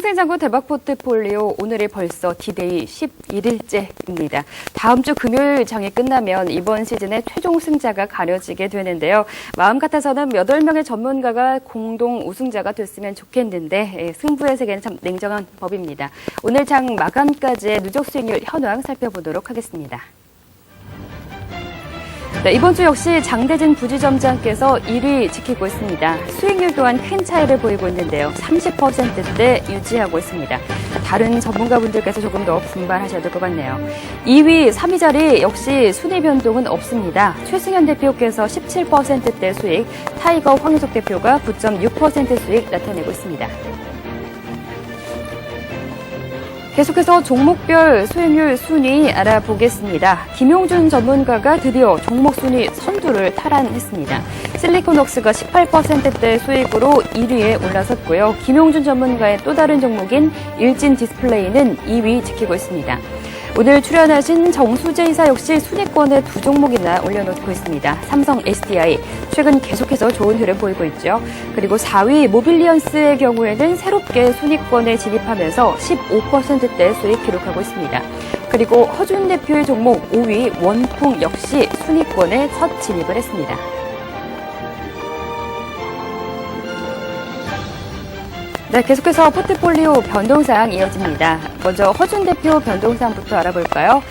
상생장구 대박 포트폴리오 오늘이 벌써 디데이 11일째입니다. 다음 주 금요일 장이 끝나면 이번 시즌의 최종 승자가 가려지게 되는데요. 마음 같아서는 8명의 전문가가 공동 우승자가 됐으면 좋겠는데 승부의 세계는 참 냉정한 법입니다. 오늘 장 마감까지의 누적 수익률 현황 살펴보도록 하겠습니다. 네, 이번 주 역시 장대진 부지점장께서 1위 지키고 있습니다. 수익률 또한 큰 차이를 보이고 있는데요. 30%대 유지하고 있습니다. 다른 전문가분들께서 조금 더 분발하셔야 될 것 같네요. 2위, 3위 자리 역시 순위 변동은 없습니다. 최승현 대표께서 17%대 수익, 타이거 황희석 대표가 9.6% 수익 나타내고 있습니다. 계속해서 종목별 수익률 순위 알아보겠습니다. 김용준 전문가가 드디어 종목 순위 선두를 탈환했습니다. 실리콘웍스가 18%대 수익으로 1위에 올라섰고요. 김용준 전문가의 또 다른 종목인 일진 디스플레이는 2위 지키고 있습니다. 오늘 출연하신 정수재 이사 역시 순위권에 2종목이나 올려놓고 있습니다. 삼성 SDI, 최근 계속해서 좋은 흐름 보이고 있죠. 그리고 4위 모빌리언스의 경우에는 새롭게 순위권에 진입하면서 15%대 수익 기록하고 있습니다. 그리고 허준 대표의 종목 5위 원풍 역시 순위권에 첫 진입을 했습니다. 네, 계속해서 포트폴리오 변동사항 이어집니다. 먼저 허준 대표 변동사항부터 알아볼까요?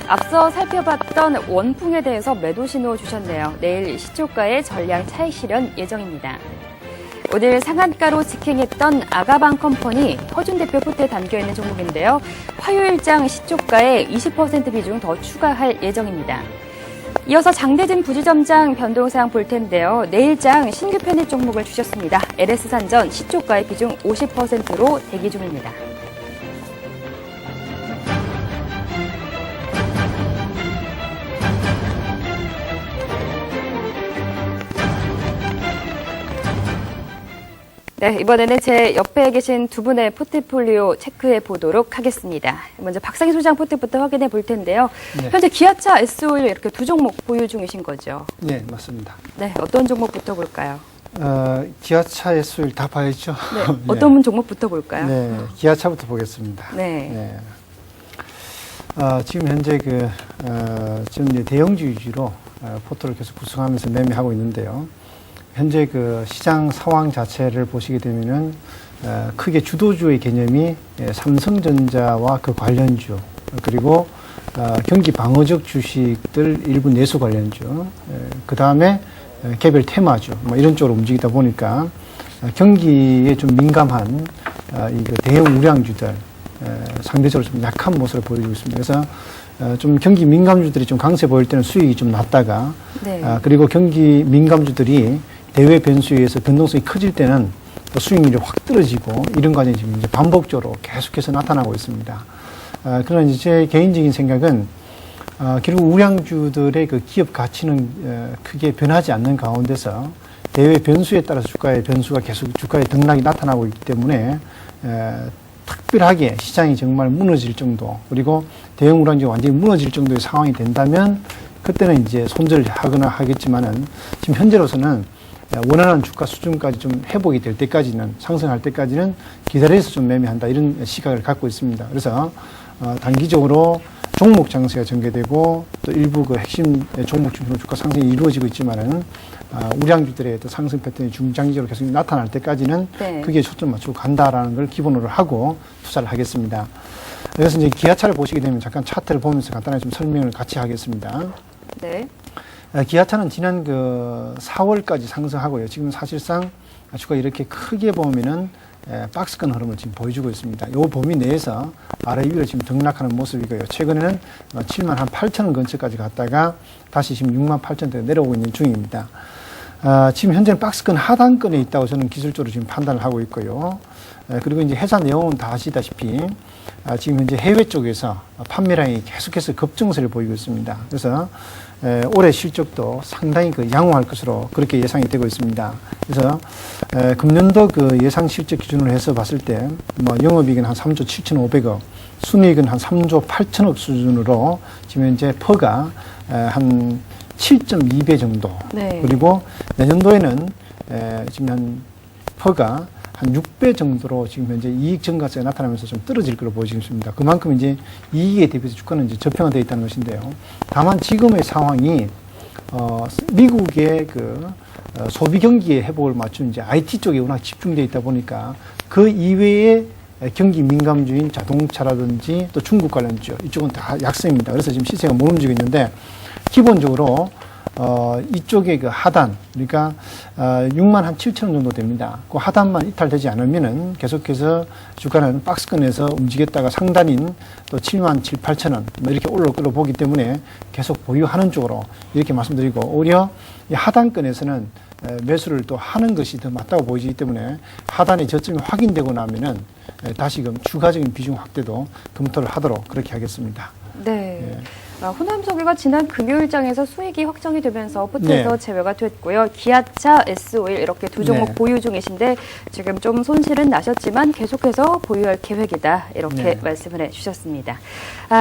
앞서 살펴봤던 원풍에 대해서 매도 신호 주셨네요. 내일 시초가의 전량 차익 실현 예정입니다. 오늘 상한가로 직행했던 아가방 컴퍼니 허준 대표 포트에 담겨있는 종목인데요. 화요일장 시초가에 20% 비중 더 추가할 예정입니다. 이어서 장대진 부지점장 변동사항 볼 텐데요. 내일장 신규 편입 종목을 주셨습니다. LS산전 시초가의 비중 50%로 대기 중입니다. 네, 이번에는 제 옆에 계신 두 분의 포트폴리오 체크해 보도록 하겠습니다. 먼저 박상희 소장 포트부터 확인해 볼 텐데요. 네. 현재 기아차, S-오일 이렇게 2종목 보유 중이신 거죠? 네, 맞습니다. 네, 어떤 종목부터 볼까요? 기아차, S-오일 다 봐야죠. 네, 어떤 종목부터 볼까요? 네, 기아차부터 보겠습니다. 네. 지금 현재 지금 이제 대형주 위주로 포트를 계속 구성하면서 매매하고 있는데요. 현재 시장 상황 자체를 보시게 되면은 크게 주도주의 개념이 삼성전자와 그 관련주, 그리고 경기 방어적 주식들 일부 내수 관련주, 그 다음에 개별 테마주 이런 쪽으로 움직이다 보니까 경기에 좀 민감한 대형 우량주들 상대적으로 좀 약한 모습을 보여주고 있습니다. 그래서 좀 경기 민감주들이 좀 강세 보일 때는 수익이 좀 낮다가, 네. 그리고 경기 민감주들이 대외 변수에 의해서 변동성이 커질 때는 또 수익률이 확 떨어지고 이런 과정이 지금 이제 반복적으로 계속해서 나타나고 있습니다. 그러나 이제 제 개인적인 생각은 결국 우량주들의 그 기업 가치는 크게 변하지 않는 가운데서 대외 변수에 따라서 주가의 변수가 계속 주가의 등락이 나타나고 있기 때문에 특별하게 시장이 정말 무너질 정도, 그리고 대형 우량주가 완전히 무너질 정도의 상황이 된다면 그때는 이제 손절을 하거나 하겠지만은 지금 현재로서는 원하는 주가 수준까지 좀 회복이 될 때까지는, 상승할 때까지는 기다려서 좀 매매한다, 이런 시각을 갖고 있습니다. 그래서 단기적으로 종목 장세가 전개되고 또 일부 핵심 종목 중심으로 주가 상승이 이루어지고 있지만은 우량주들의 또 상승 패턴이 중장기적으로 계속 나타날 때까지는 네. 그게 초점 맞추고 간다라는 걸 기본으로 하고 투자를 하겠습니다. 그래서 이제 기아차를 보시게 되면 잠깐 차트를 보면서 간단하게 좀 설명을 같이 하겠습니다. 네. 기아차는 지난 4월까지 상승하고요. 지금 사실상 주가 이렇게 크게 보면은 박스권 흐름을 지금 보여주고 있습니다. 이 범위 내에서 아래 위로 지금 등락하는 모습이고요. 최근에는 78,000원 근처까지 갔다가 다시 지금 68,000원대 내려오고 있는 중입니다. 지금 현재는 박스권 하단권에 있다고 저는 기술적으로 지금 판단을 하고 있고요. 그리고 이제 회사 내용은 다 아시다시피 지금 현재 해외 쪽에서 판매량이 계속해서 급증세를 보이고 있습니다. 그래서 올해 실적도 상당히 양호할 것으로 그렇게 예상이 되고 있습니다. 그래서 금년도 예상 실적 기준으로 해서 봤을 때 영업이익은 한 3조 7,500억, 순이익은 한 3조 8천억 수준으로 지금 현재 퍼가 한 7.2배 정도. 네. 그리고 내년도에는 지금 한 퍼가 한 6배 정도로 지금 현재 이익 증가세가 나타나면서 좀 떨어질 것으로 보이고 있습니다. 그만큼 이제 이익에 대비해서 주가는 이제 저평화되어 있다는 것인데요. 다만 지금의 상황이 미국의 소비 경기의 회복을 맞춘 이제 IT 쪽에 워낙 집중되어 있다 보니까 그 이외에 경기 민감주인 자동차라든지 또 중국 관련주 이쪽은 다 약세입니다. 그래서 지금 시세가 못 움직이고 있는데 기본적으로 이쪽에 그 하단, 그러니까 6만 한 7천 원 정도 됩니다. 그 하단만 이탈되지 않으면은 계속해서 주가는 박스권에서 움직였다가 상단인 또 7만 7, 8천 원 뭐 이렇게 올라올 거로 보기 때문에 계속 보유하는 쪽으로 이렇게 말씀드리고, 오히려 이 하단권에서는 매수를 또 하는 것이 더 맞다고 보이기 때문에 하단의 저점이 확인되고 나면은 다시금 추가적인 비중 확대도 검토를 하도록 그렇게 하겠습니다. 네. 호남석유가 지난 금요일장에서 수익이 확정이 되면서 포트에서 네. 제외가 됐고요. 기아차, S-오일 이렇게 두 종목 네. 보유 중이신데 지금 좀 손실은 나셨지만 계속해서 보유할 계획이다 이렇게 네. 말씀을 해주셨습니다.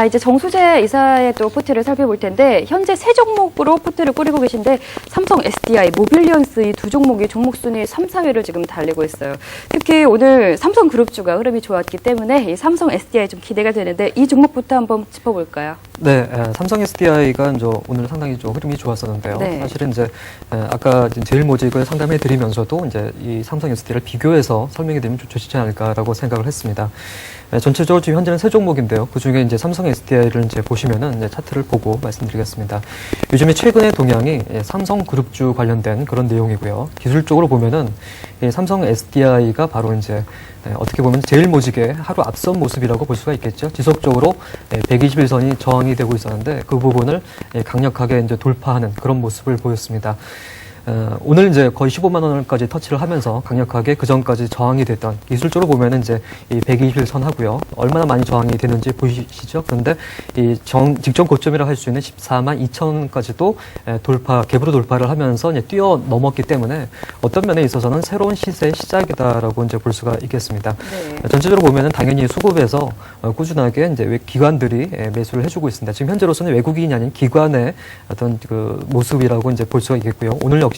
이제 정수재 이사의 또 포트를 살펴볼 텐데 현재 세 종목으로 포트를 꾸리고 계신데 삼성 SDI, 모빌리언스 이 두 종목이 종목 순위 3, 4위를 지금 달리고 있어요. 특히 오늘 삼성그룹주가 흐름이 좋았기 때문에 이 삼성 SDI 좀 기대가 되는데 이 종목부터 한번 짚어볼까요? 네, 삼성 SDI가 오늘 상당히 좀 흐름이 좋았었는데요. 네. 사실은 이제 아까 제일모직을 상담해 드리면서도 이제 이 삼성 SDI를 비교해서 설명해 드리면 좋지 않을까라고 생각을 했습니다. 전체적으로 지금 현재는 세 종목인데요. 그 중에 이제 삼성 SDI를 이제 보시면은 이제 차트를 보고 말씀드리겠습니다. 요즘에 최근의 동향이 삼성그룹주 관련된 그런 내용이고요. 기술적으로 보면은 삼성 SDI가 바로 이제 어떻게 보면 제일모직의 하루 앞선 모습이라고 볼 수가 있겠죠. 지속적으로 121선이 저항이 되고 있었는데 그 부분을 강력하게 이제 돌파하는 그런 모습을 보였습니다. 오늘 이제 거의 15만 원까지 터치를 하면서 강력하게 그 전까지 저항이 됐던, 기술적으로 보면은 이제 이 121선 하고요. 얼마나 많이 저항이 되는지 보이시죠? 그런데 이 직전 고점이라 할 수 있는 14만 2천 원까지도 갭으로 돌파를 하면서 이제 뛰어넘었기 때문에 어떤 면에 있어서는 새로운 시세의 시작이다라고 이제 볼 수가 있겠습니다. 네. 전체적으로 보면은 당연히 수급에서 꾸준하게 이제 기관들이 매수를 해주고 있습니다. 지금 현재로서는 외국인이 아닌 기관의 어떤 그 모습이라고 이제 볼 수가 있겠고요. 오늘 역시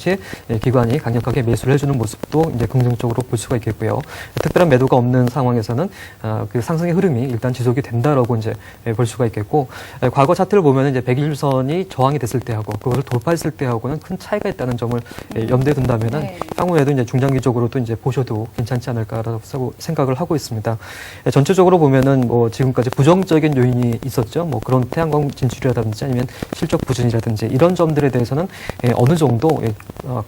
기관이 강력하게 매수를 해주는 모습도 이제 긍정적으로 볼 수가 있겠고요. 특별한 매도가 없는 상황에서는 그 상승의 흐름이 일단 지속이 된다라고 이제 볼 수가 있겠고, 과거 차트를 보면 이제 121선이 저항이 됐을 때하고 그것을 돌파했을 때하고는 큰 차이가 있다는 점을 염두에 둔다면은 네. 향후에도 이제 중장기적으로도 이제 보셔도 괜찮지 않을까라고 생각을 하고 있습니다. 전체적으로 보면은 뭐 지금까지 부정적인 요인이 있었죠. 뭐 그런 태양광 진출이라든지 아니면 실적 부진이라든지 이런 점들에 대해서는 어느 정도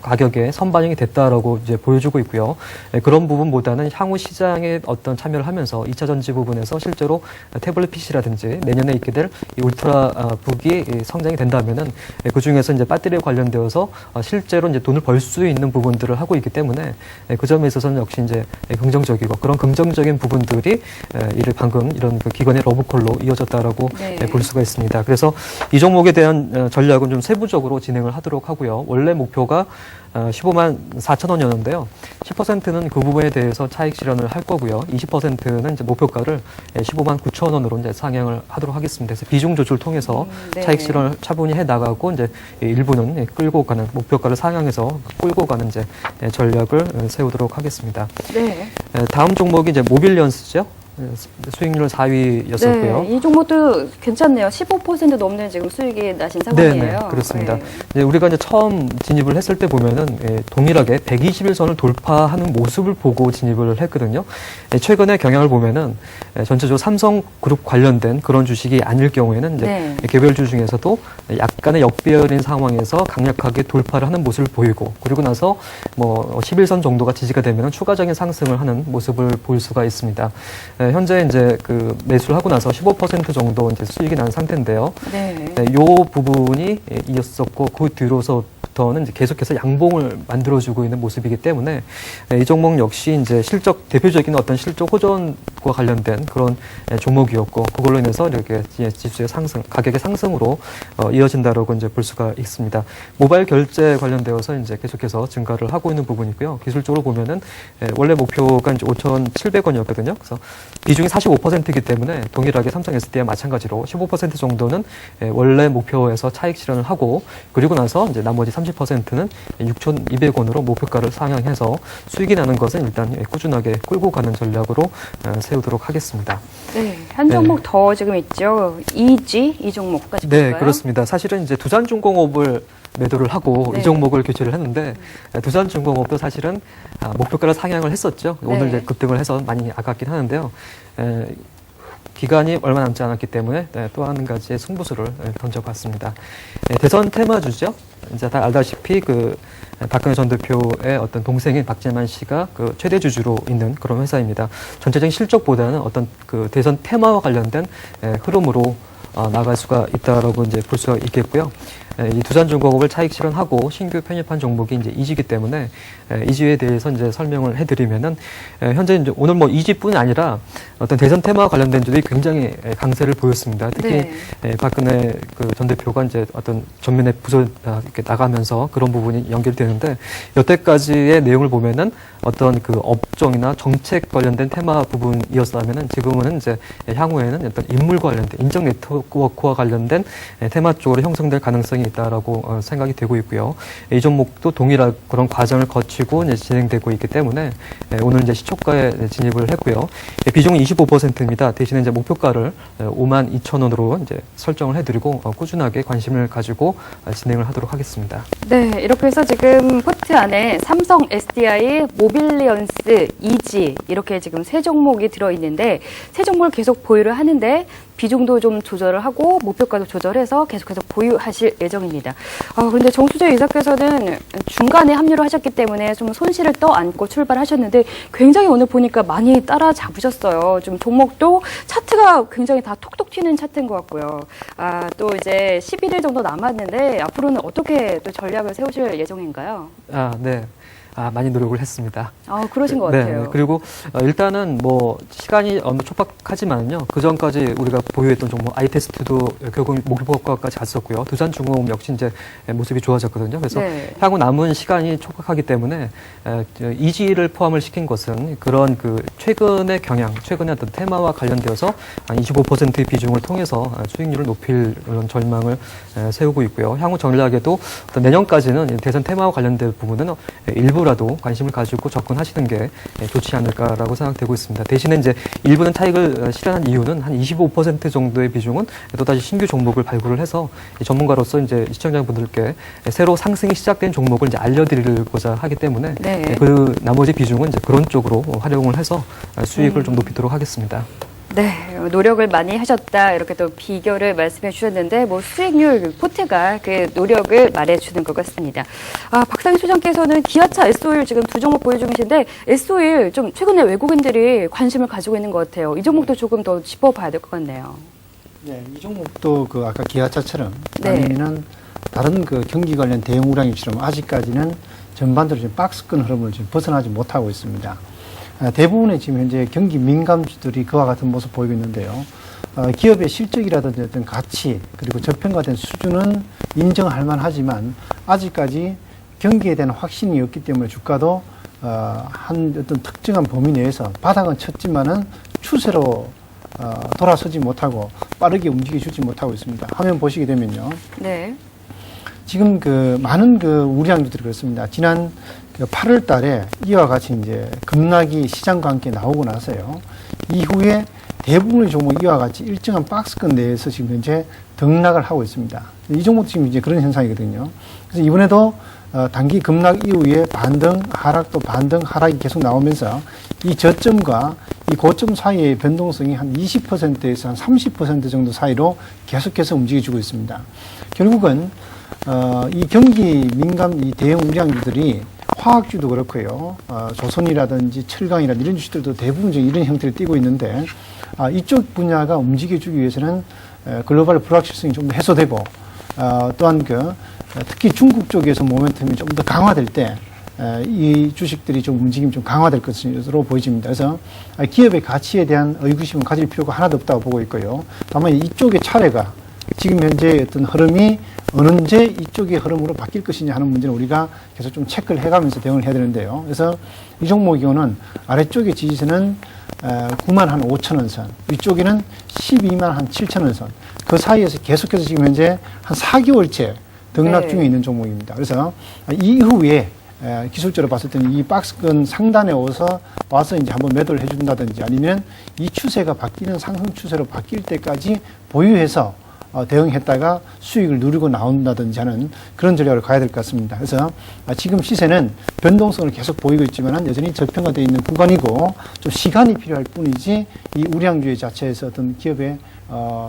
가격에 선반영이 됐다라고 이제 보여주고 있고요. 그런 부분보다는 향후 시장에 어떤 참여를 하면서 2차 전지 부분에서 실제로 태블릿 PC라든지 내년에 있게 될 이 울트라북이 성장이 된다면은 그 중에서 이제 배터리에 관련되어서 실제로 이제 돈을 벌 수 있는 부분들을 하고 있기 때문에 그 점에 있어서는 역시 이제 긍정적이고, 그런 긍정적인 부분들이 이를 방금 이런 그 기관의 러브콜로 이어졌다라고 네. 볼 수가 있습니다. 그래서 이 종목에 대한 전략은 좀 세부적으로 진행을 하도록 하고요. 원래 목표가 15만 4천 원이었는데요. 10%는 그 부분에 대해서 차익 실현을 할 거고요. 20%는 이제 목표가를 15만 9천 원으로 이제 상향을 하도록 하겠습니다. 그래서 비중 조절을 통해서 네. 차익 실현을 차분히 해 나가고 이제 일부는 끌고 가는, 목표가를 상향해서 끌고 가는 이제 전략을 세우도록 하겠습니다. 네. 다음 종목이 이제 모빌리언스죠. 수익률 4위였었고요. 네, 이 종목도 괜찮네요. 15% 넘는 지금 수익이 나신 상황이에요. 네, 그렇습니다. 네. 이제 우리가 이제 처음 진입을 했을 때 보면은 동일하게 121선을 돌파하는 모습을 보고 진입을 했거든요. 최근에 경향을 보면은 전체적으로 삼성그룹 관련된 그런 주식이 아닐 경우에는 이제 네. 개별주 중에서도 약간의 역배열인 상황에서 강력하게 돌파를 하는 모습을 보이고, 그리고 나서 뭐 11선 정도가 지지가 되면은 추가적인 상승을 하는 모습을 볼 수가 있습니다. 현재 이제 그 매수를 하고 나서 15% 정도 이제 수익이 난 상태인데요. 네. 요 부분이 이었었고, 그 뒤로서부터는 이제 계속해서 양봉을 만들어주고 있는 모습이기 때문에 이 종목 역시 이제 대표적인 어떤 실적 호전과 관련된 그런 종목이었고, 그걸로 인해서 이렇게 지수의 상승, 가격의 상승으로 이어진다라고 이제 볼 수가 있습니다. 모바일 결제 관련되어서 이제 계속해서 증가를 하고 있는 부분이고요. 기술적으로 보면은 원래 목표가 이제 5,700원이었거든요. 그래서 비중이 45%이기 때문에 동일하게 삼성 SDI와 마찬가지로 15% 정도는 원래 목표에서 차익 실현을 하고, 그리고 나서 이제 나머지 30%는 6,200원으로 목표가를 상향해서 수익이 나는 것은 일단 꾸준하게 끌고 가는 전략으로 세우도록 하겠습니다. 네, 한 종목 더 지금 있죠. EG 이 종목까지 네, 볼까요? 그렇습니다. 사실은 이제 두산중공업을 매도를 하고 네. 이 종목을 교체를 했는데 두산중공업도 사실은 목표가를 상향을 했었죠. 오늘 이제 급등을 해서 많이 아깝긴 하는데요. 기간이 얼마 남지 않았기 때문에 또 한 가지의 승부수를 던져봤습니다. 대선 테마주죠. 이제 다 알다시피 그 박근혜 전 대표의 어떤 동생인 박재만 씨가 그 최대 주주로 있는 그런 회사입니다. 전체적인 실적보다는 어떤 그 대선 테마와 관련된 흐름으로 나갈 수가 있다라고 이제 볼 수가 있겠고요. 이 두산중공업을 차익 실현하고 신규 편입한 종목이 이제 이지기 때문에 이지에 대해서 이제 설명을 해드리면은 현재 이제 오늘 뭐 이지뿐이 아니라 어떤 대선 테마와 관련된 주들이 굉장히 강세를 보였습니다. 특히 박근혜 그 전 대표가 이제 어떤 전면에 부서 이렇게 나가면서 그런 부분이 연결되는데 여태까지의 내용을 보면은 어떤 그 업종이나 정책 관련된 테마 부분이었다면은 지금은 이제 향후에는 어떤 인물 관련된 인적 네트워크와 관련된 테마 쪽으로 형성될 가능성이 있다라고 생각이 되고 있고요. 이 종목도 동일한 그런 과정을 거치고 이제 진행되고 있기 때문에 오늘 이제 시초가에 진입을 했고요. 비중은 25%입니다. 대신에 이제 목표가를 52,000원으로 이제 설정을 해드리고 꾸준하게 관심을 가지고 진행을 하도록 하겠습니다. 네, 이렇게 해서 지금 포트 안에 삼성 SDI, 모빌리언스, 이지 이렇게 지금 세 종목이 들어있는데 세 종목을 계속 보유를 하는데 비중도 좀 조절을 하고 목표가도 조절해서 계속해서 보유하실 예정입니다. 그런데 정수재 이사께서는 중간에 합류를 하셨기 때문에 좀 손실을 떠안고 출발하셨는데 굉장히 오늘 보니까 많이 따라잡으셨어요. 좀 종목도 차트가 굉장히 다 톡톡 튀는 차트인 것 같고요. 또 이제 11일 정도 남았는데 앞으로는 어떻게 또 전략을 세우실 예정인가요? 네. 많이 노력을 했습니다. 그러신 것 같아요. 네, 그리고 일단은 뭐 시간이 어느 촉박하지만요. 그 전까지 우리가 보유했던 종목 아이테스트도 결국 목표가까지 갔었고요. 두산중공업 역시 이제 모습이 좋아졌거든요. 그래서 향후 남은 시간이 촉박하기 때문에 이지를 포함을 시킨 것은 그런 그 최근의 경향, 최근의 어떤 테마와 관련되어서 한 25%의 비중을 통해서 수익률을 높일 그런 전망을 세우고 있고요. 향후 전략에도 어떤 내년까지는 대선 테마와 관련된 부분은 일부라도 관심을 가지고 접근하시는 게 좋지 않을까라고 생각되고 있습니다. 대신에 이제 일부는 차익을 실현한 이유는 한 25% 정도의 비중은 또다시 신규 종목을 발굴을 해서 전문가로서 이제 시청자분들께 새로 상승이 시작된 종목을 이제 알려드리고자 하기 때문에 그 나머지 비중은 이제 그런 쪽으로 활용을 해서 수익을 좀 높이도록 하겠습니다. 네, 노력을 많이 하셨다 이렇게 또 비결을 말씀해 주셨는데 뭐 수익률 포트가 그 노력을 말해주는 것 같습니다. 박상희 소장께서는 기아차, SO일 지금 두 종목 보유 중이신데 SO일 좀 최근에 외국인들이 관심을 가지고 있는 것 같아요. 이 종목도 조금 더 짚어봐야 될 것 같네요. 네, 이 종목도 그 아까 기아차처럼 아니면은 다른 그 경기 관련 대형 우량주처럼 아직까지는 전반적으로 지금 박스권 흐름을 지금 벗어나지 못하고 있습니다. 대부분의 지금 현재 경기 민감주들이 그와 같은 모습 보이고 있는데요. 기업의 실적이라든지 어떤 가치 그리고 저평가된 수준은 인정할 만하지만 아직까지 경기에 대한 확신이 없기 때문에 주가도 한 어떤 특정한 범위 내에서 바닥은 쳤지만은 추세로 돌아서지 못하고 빠르게 움직여주지 못하고 있습니다. 화면 보시게 되면요. 네. 지금 그 많은 그 우량주들이 그렇습니다. 지난 8월 달에 이와 같이 이제 급락이 시장과 함께 나오고 나서요. 이후에 대부분의 종목이 이와 같이 일정한 박스권 내에서 지금 현재 등락을 하고 있습니다. 이 종목도 지금 이제 그런 현상이거든요. 그래서 이번에도 단기 급락 이후에 반등, 하락 또 반등, 하락이 계속 나오면서 이 저점과 이 고점 사이의 변동성이 한 20%에서 한 30% 정도 사이로 계속해서 움직여주고 있습니다. 결국은 이 경기 민감 이 대형 우량주들이 화학주도 그렇고요. 조선이라든지 철강이라든지 이런 주식들도 대부분 이런 형태를 띠고 있는데 이쪽 분야가 움직여주기 위해서는 글로벌 불확실성이 좀 더 해소되고 또한 특히 중국 쪽에서 모멘텀이 좀 더 강화될 때 이 주식들이 좀 움직임이 좀 강화될 것으로 보여집니다. 그래서 기업의 가치에 대한 의구심은 가질 필요가 하나도 없다고 보고 있고요. 다만 이쪽의 차례가 지금 현재 어떤 흐름이 언제 이쪽의 흐름으로 바뀔 것이냐 하는 문제는 우리가 계속 좀 체크를 해가면서 대응을 해야 되는데요. 그래서 이 종목의 경우는 아래쪽의 지지선은 9만 한 5천 원 선, 위쪽에는 12만 한 7천 원 선. 그 사이에서 계속해서 지금 현재 한 4개월째 등락 네. 중에 있는 종목입니다. 그래서 이후에 기술적으로 봤을 때는 이 박스권 상단에 와서 이제 한번 매도를 해준다든지 아니면 이 추세가 바뀌는 상승 추세로 바뀔 때까지 보유해서 대응했다가 수익을 누리고 나온다든지 하는 그런 전략을 가야 될 것 같습니다. 그래서 지금 시세는 변동성을 계속 보이고 있지만 여전히 저평가되어 있는 구간이고 좀 시간이 필요할 뿐이지 이 우량주의 자체에서 어떤 기업의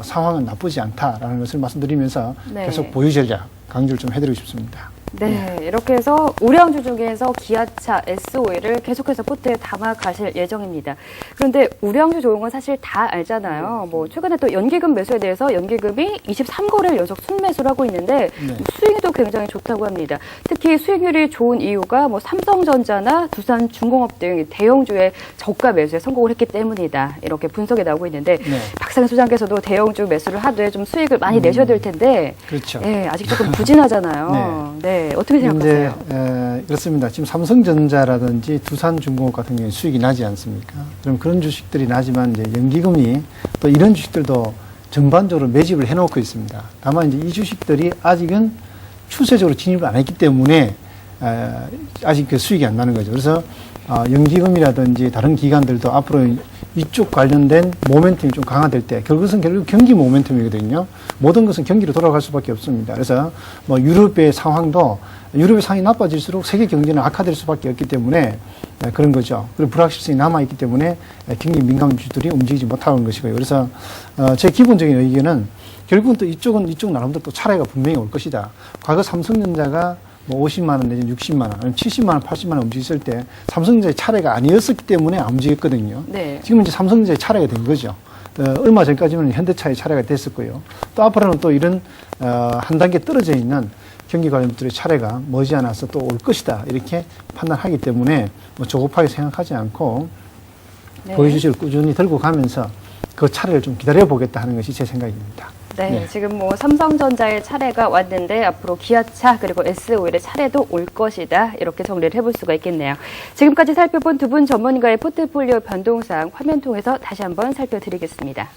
상황은 나쁘지 않다라는 것을 말씀드리면서 네. 계속 보유 전략 강조를 좀 해드리고 싶습니다. 네, 이렇게 해서 우량주 중에서 기아차, SOE를 계속해서 포트에 담아 가실 예정입니다. 그런데 우량주 좋은 건 사실 다 알잖아요. 뭐 최근에 또 연기금 매수에 대해서 연기금이 23거래를 연속 순매수를 하고 있는데 네. 수익도 굉장히 좋다고 합니다. 특히 수익률이 좋은 이유가 뭐 삼성전자나 두산중공업 등 대형주의 저가 매수에 성공을 했기 때문이다. 이렇게 분석이 나오고 있는데 네. 박상현 소장께서도 대형주 매수를 하되 좀 수익을 많이 내셔야 될 텐데 그렇죠. 예, 아직 조금 부진하잖아요. 네, 어떻게 생각하세요? 이제 그렇습니다. 지금 삼성전자라든지 두산중공업 같은 경우에 수익이 나지 않습니까? 그럼 그런 주식들이 나지만 이제 연기금이 또 이런 주식들도 전반적으로 매집을 해놓고 있습니다. 다만 이제 이 주식들이 아직은 추세적으로 진입을 안 했기 때문에 아직 그 수익이 안 나는 거죠. 그래서 연기금이라든지 다른 기관들도 앞으로 이쪽 관련된 모멘텀이 좀 강화될 때 결국 경기 모멘텀이거든요. 모든 것은 경기로 돌아갈 수밖에 없습니다. 그래서 뭐 유럽의 상황이 나빠질수록 세계 경제는 악화될 수밖에 없기 때문에 그런 거죠. 그리고 불확실성이 남아있기 때문에 경기 민감주들이 움직이지 못하는 것이고요. 그래서 제 기본적인 의견은 결국은 또 이쪽 나름대로 또 차례가 분명히 올 것이다. 과거 삼성전자가 뭐 50만 원 내지는 60만 원, 아니면 70만 원, 80만 원 움직였을 때 삼성전자의 차례가 아니었기 때문에 안 움직였거든요. 네. 지금 이제 삼성전자의 차례가 된 거죠. 얼마 전까지는 현대차의 차례가 됐었고요. 또 앞으로는 또 이런 한 단계 떨어져 있는 경기 관련주들의 차례가 머지않아서 또 올 것이다. 이렇게 판단하기 때문에 뭐 조급하게 생각하지 않고 네. 보유주식을 꾸준히 들고 가면서 그 차례를 좀 기다려 보겠다 하는 것이 제 생각입니다. 네, 네. 지금 뭐 삼성전자의 차례가 왔는데 앞으로 기아차 그리고 SOE의 차례도 올 것이다. 이렇게 정리를 해볼 수가 있겠네요. 지금까지 살펴본 두 분 전문가의 포트폴리오 변동사항 화면 통해서 다시 한번 살펴드리겠습니다.